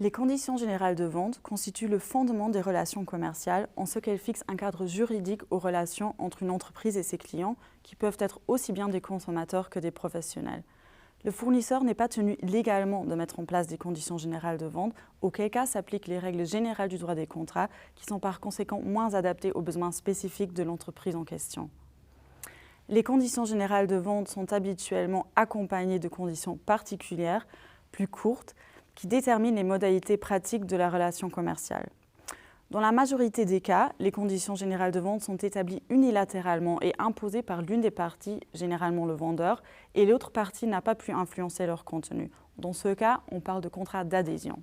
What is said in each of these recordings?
Les conditions générales de vente constituent le fondement des relations commerciales en ce qu'elles fixent un cadre juridique aux relations entre une entreprise et ses clients qui peuvent être aussi bien des consommateurs que des professionnels. Le fournisseur n'est pas tenu légalement de mettre en place des conditions générales de vente, auquel cas s'appliquent les règles générales du droit des contrats qui sont par conséquent moins adaptées aux besoins spécifiques de l'entreprise en question. Les conditions générales de vente sont habituellement accompagnées de conditions particulières, plus courtes, qui déterminent les modalités pratiques de la relation commerciale. Dans la majorité des cas, les conditions générales de vente sont établies unilatéralement et imposées par l'une des parties, généralement le vendeur, et l'autre partie n'a pas pu influencer leur contenu. Dans ce cas, on parle de contrat d'adhésion.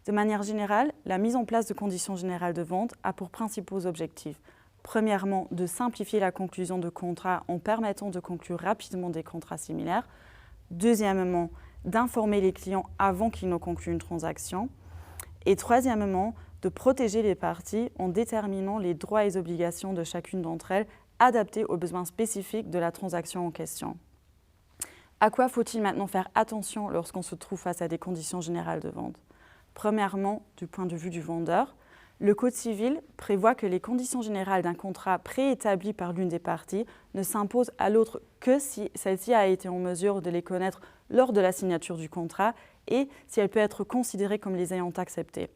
De manière générale, la mise en place de conditions générales de vente a pour principaux objectifs. Premièrement, de simplifier la conclusion de contrats en permettant de conclure rapidement des contrats similaires. Deuxièmement, d'informer les clients avant qu'ils n'ont conclu une transaction. Et troisièmement, de protéger les parties en déterminant les droits et obligations de chacune d'entre elles adaptés aux besoins spécifiques de la transaction en question. À quoi faut-il maintenant faire attention lorsqu'on se trouve face à des conditions générales de vente? Premièrement, du point de vue du vendeur, le Code civil prévoit que les conditions générales d'un contrat préétabli par l'une des parties ne s'imposent à l'autre que si celle-ci a été en mesure de les connaître lors de la signature du contrat et si elle peut être considérée comme les ayant acceptées.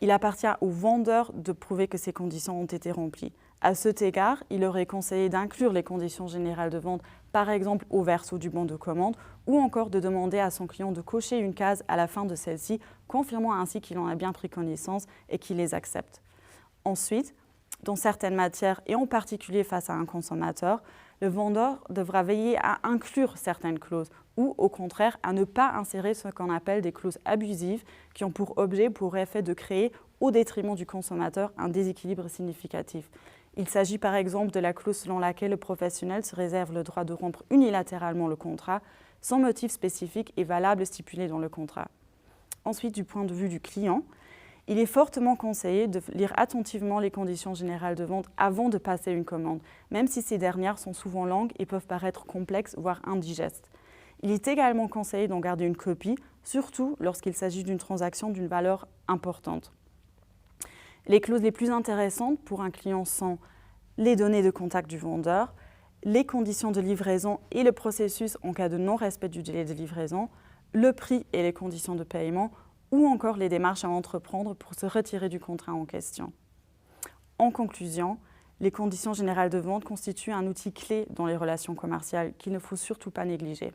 Il appartient au vendeur de prouver que ces conditions ont été remplies. À cet égard, il aurait conseillé d'inclure les conditions générales de vente, par exemple au verso du bon de commande, ou encore de demander à son client de cocher une case à la fin de celle-ci, confirmant ainsi qu'il en a bien pris connaissance et qu'il les accepte. Ensuite, dans certaines matières, et en particulier face à un consommateur, le vendeur devra veiller à inclure certaines clauses ou, au contraire, à ne pas insérer ce qu'on appelle des clauses abusives qui ont pour objet, pour effet de créer, au détriment du consommateur, un déséquilibre significatif. Il s'agit par exemple de la clause selon laquelle le professionnel se réserve le droit de rompre unilatéralement le contrat sans motif spécifique et valable stipulé dans le contrat. Ensuite, du point de vue du client, il est fortement conseillé de lire attentivement les conditions générales de vente avant de passer une commande, même si ces dernières sont souvent longues et peuvent paraître complexes, voire indigestes. Il est également conseillé d'en garder une copie, surtout lorsqu'il s'agit d'une transaction d'une valeur importante. Les clauses les plus intéressantes pour un client sont les données de contact du vendeur, les conditions de livraison et le processus en cas de non-respect du délai de livraison, le prix et les conditions de paiement, ou encore les démarches à entreprendre pour se retirer du contrat en question. En conclusion, les conditions générales de vente constituent un outil clé dans les relations commerciales qu'il ne faut surtout pas négliger.